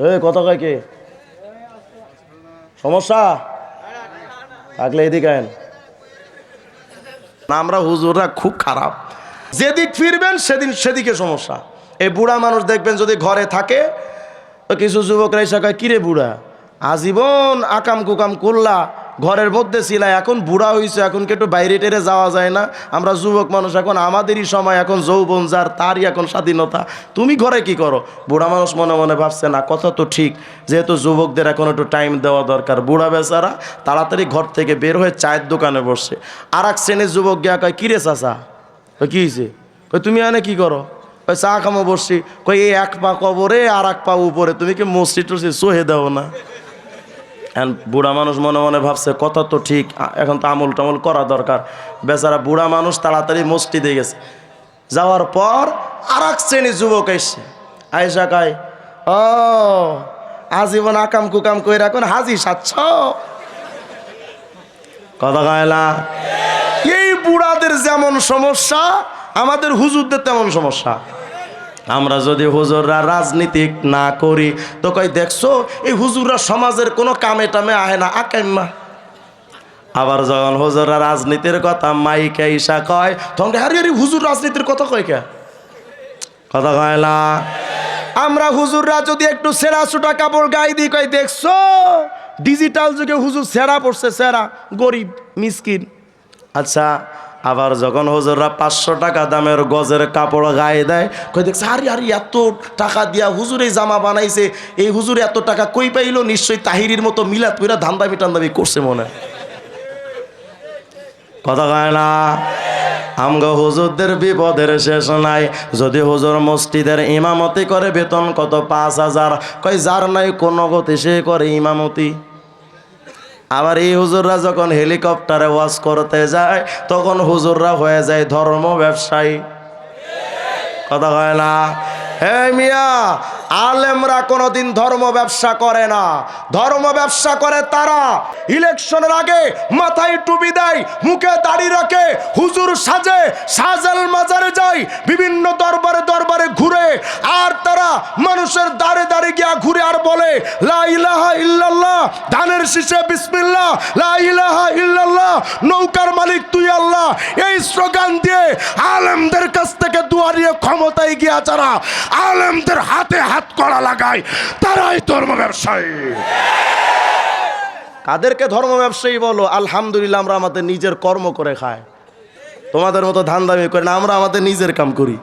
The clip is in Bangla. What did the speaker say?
এই কথা কয় কে? সমস্যা থাকলে এদিকে আইন। আমরা হুজুররা খুব খারাপ, যেদিক ফিরবেন সেদিকে সমস্যা। এই বুড়া মানুষ দেখবেন যদি ঘরে থাকে তো কিছু যুবকরা এসে কয়, কিরে বুড়া, আজীবন আকাম কুকাম করলা, ঘরের মধ্যে ছিলা, এখন বুড়া হইছে, এখন কি একটু বাইরে টেরে যাওয়া যায় না? আমরা যুবক মানুষ, এখন আমাদেরই সময়, এখন যৌবন যার তারই এখন স্বাধীনতা, তুমি ঘরে কি করো? বুড়া মানুষ মনে মনে ভাবছে, না কথা তো ঠিক, যেহেতু যুবকদের এখন একটু টাইম দেওয়া দরকার। বুড়া বেচারা তাড়াতাড়ি ঘর থেকে বের হয়ে চায়ের দোকানে বসছে। আর এক শ্রেণীর যুবক গিয়া কয়, কিরে চাচা, কী হয়েছে? কই তুমি এনে কি করো? কই চা খামো বসছি। কই এই এক পা কবরে আর এক পা উপরে, তুমি কি মসজিদ টসজিদ সোহে দাও না? বুড়া মানুষ মনে মনে ভাবছে, কথা তো ঠিক, এখন তো আমল টামল করা দরকার। বেচারা বুড়া মানুষ তাড়াতাড়ি মসজিদে গেছে। যাওয়ার পর আর এক শ্রেণীর যুবক এসছে, আয়েশা কয়, ও আজীবন আকাম কুকাম কইরা এখন হাজি সাচ্ছ, কথা কয় না? এই বুড়াদের যেমন সমস্যা, আমাদের হুজুরদের তেমন সমস্যা। আমরা যদি হুজুররা রাজনীতি না করি তো কয়, দেখছো এই হুজুররা সমাজের কোনো কামে টামে আহে না, আকেন না। আবার যখন হুজুররা রাজনীতির কথা মাইকে ইসা কয়, তখন আরে আরে হুজুর রাজনীতির কথা কয় কে? কথা কয় না? আমরা হুজুররা যদি একটু সেরা সুটা কাপড় গায়ে দিই, কয় দেখছো ডিজিটাল যুগে হুজুর সেরা পড়ছে, সেরা, গরিব মিসকিন। আচ্ছা, আবার যখন হুজুররা 500 টাকা দামের গজের কাপড় গায়ে দেয়, কই দেখছে আরে আরে এত টাকা দিয়া হুজুর এই জামা বানাইছে, এই হুজুর এত টাকা কই পাইলো? নিশ্চয়ই তাহিরির মতো মিলাদ কইরা ধান্দামি টান্দামি করছে মনে। কথা কয় না? আমগো হুজুরদের বিপদের শেষ নাই। যদি হুজুর মসজিদের ইমামতি করে বেতন কত? 5000। কই যার নাই কোনো গতি সে করে ইমামতি। আবার এই হুজুররা যখন হেলিকপ্টারে ওয়াজ করতে যায় তখন হুজুররা হয়ে যায় ধর্ম ব্যবসায়ী। কথা হয় না? হে মিয়া, আলেমরা কোনোদিন ধর্ম ব্যবসা করে না। ধর্ম ব্যবসা করে তারা ইলেকশনের আগে মাথায় টুপি দেয়, মুখে দাড়ি রাখে, হুজুর সাজে, সাজাল মাজারে যায়, বিভিন্ন দরবারে দরবারে ঘুরে, আর তারা মানুষের দাঁড়ে দাঁড়ে গিয়া ঘুরে আর বলে লা ইলাহা ইল্লাল্লাহ, ধানের শীষে বিসমিল্লাহ, লা ইলাহা ইল্লাল্লাহ, নৌকার মালিক তুই আল্লাহ। এই স্লোগান দিয়ে আলেমদের কাছ থেকে দুয়ারিয়ে ক্ষমতায় গিয়া যারা আলেমদের হাতে হাত করা লাগায় তারাই ধর্ম ব্যবসায়ী। কাদেরকে ধর্ম ব্যবসায়ী বলো? আলহামদুলিল্লাহ, আমরা আমাদের নিজের কর্ম করে খাই, তোমাদের মতো ধান্দামি করি না, আমরা আমাদের নিজের কাম করি।